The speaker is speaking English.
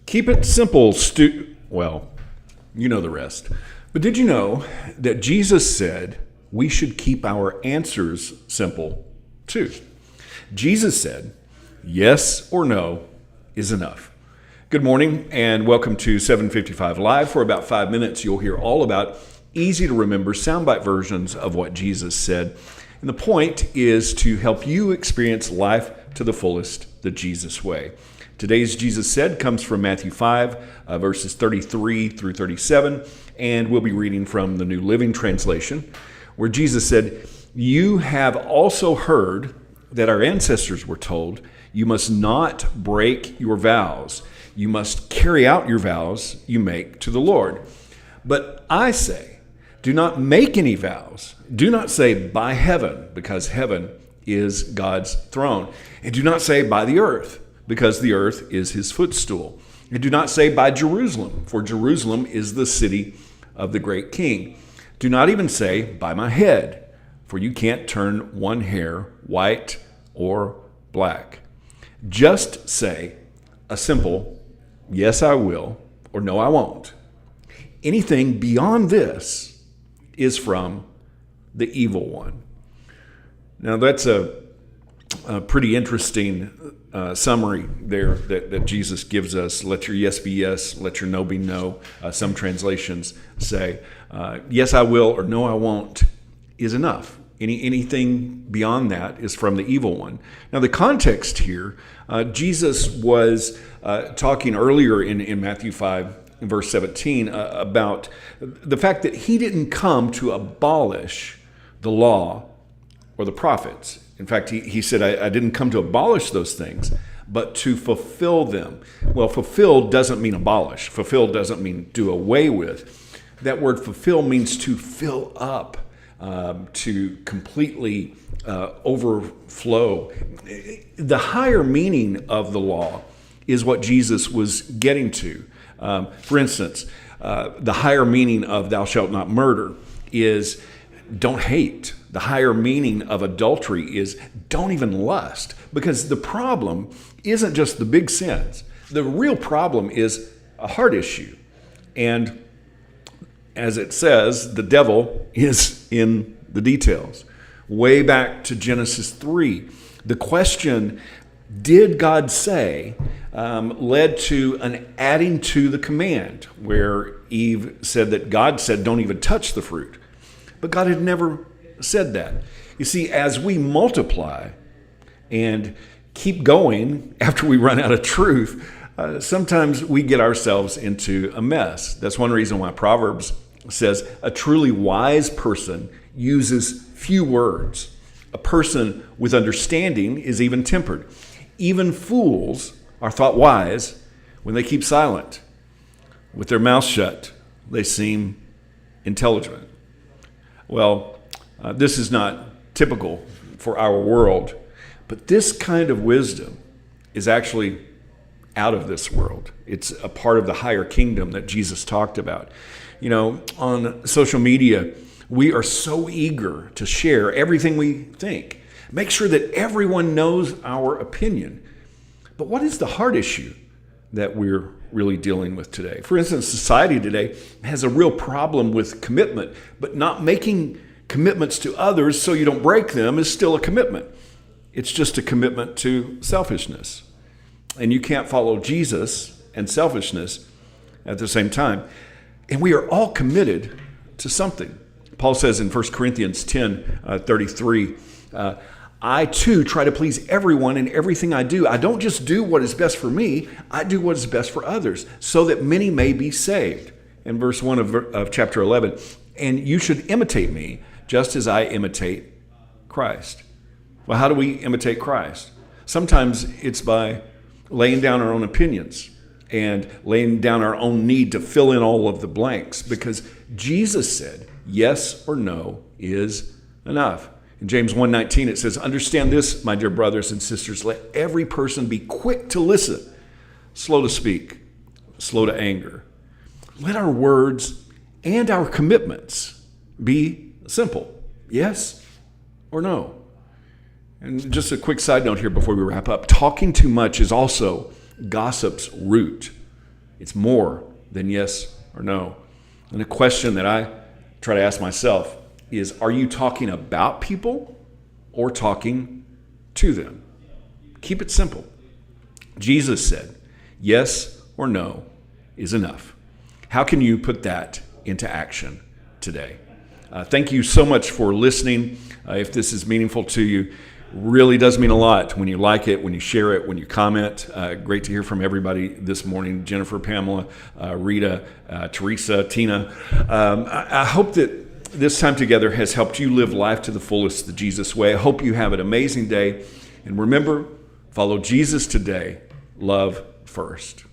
Keep it simple, well, you know the rest. But did you know that Jesus said we should keep our answers simple too? Jesus said, yes or no is enough. Good morning and welcome to 755 Live. For about 5 minutes, you'll hear all about easy to remember soundbite versions of what Jesus said. And the point is to help you experience life to the fullest, the Jesus way. Today's Jesus Said comes from Matthew 5, verses 33 through 37, and we'll be reading from the New Living Translation, where Jesus said, "You have also heard that our ancestors were told, you must not break your vows. You must carry out your vows you make to the Lord. But I say, do not make any vows. Do not say by heaven, because heaven is God's throne. And do not say by the earth, because the earth is his footstool. And do not say by Jerusalem, for Jerusalem is the city of the great king. Do not even say by my head, for you can't turn one hair white or black. Just say a simple, yes, I will, or no, I won't. Anything beyond this is from the evil one." Now, that's a pretty interesting summary there that Jesus gives us. Let your yes be yes, let your no be no. Some translations say, yes, I will, or no, I won't, is enough. Anything beyond that is from the evil one. Now, the context here, Jesus was talking earlier in Matthew 5, verse 17, about the fact that he didn't come to abolish the law or the prophets. In fact, he said, I didn't come to abolish those things, but to fulfill them. Well, fulfill doesn't mean abolish. Fulfill doesn't mean do away with. That word fulfill means to fill up, to completely overflow. The higher meaning of the law is what Jesus was getting to. For instance, the higher meaning of thou shalt not murder is don't hate. The higher meaning of adultery is don't even lust. Because the problem isn't just the big sins. The real problem is a heart issue. And as it says, the devil is in the details. Way back to Genesis 3, the question, did God say, led to an adding to the command, where Eve said that God said, don't even touch the fruit. But God had never said that. You see, as we multiply and keep going after we run out of truth, sometimes we get ourselves into a mess. That's one reason why Proverbs says a truly wise person uses few words. A person with understanding is even tempered. Even fools are thought wise when they keep silent. With their mouths shut, they seem intelligent. Well, this is not typical for our world, but this kind of wisdom is actually out of this world. It's a part of the higher kingdom that Jesus talked about. You know, on social media, we are so eager to share everything we think. Make sure that everyone knows our opinion. But what is the heart issue that we're really dealing with today? For instance, society today has a real problem with commitment, but not making commitments to others so you don't break them is still a commitment. It's just a commitment to selfishness. And you can't follow Jesus and selfishness at the same time. And we are all committed to something. Paul says in 1 Corinthians 10:33, I too try to please everyone in everything I do. I don't just do what is best for me, I do what is best for others, so that many may be saved. In verse 1 of chapter 11, and you should imitate me just as I imitate Christ. Well, how do we imitate Christ? Sometimes it's by laying down our own opinions and laying down our own need to fill in all of the blanks, because Jesus said, yes or no is enough. In James 1:19, it says, understand this, my dear brothers and sisters, let every person be quick to listen, slow to speak, slow to anger. Let our words and our commitments be simple, yes or no. And just a quick side note here before we wrap up. Talking too much is also gossip's root. It's more than yes or no. And the question that I try to ask myself is, are you talking about people or talking to them? Keep it simple. Jesus said, yes or no is enough. How can you put that into action today? Thank you so much for listening. If this is meaningful to you, really does mean a lot when you like it, when you share it, when you comment. Great to hear from everybody this morning. Jennifer, Pamela, Rita, Teresa, Tina. I hope that this time together has helped you live life to the fullest the Jesus way. I hope you have an amazing day. And remember, follow Jesus today. Love first.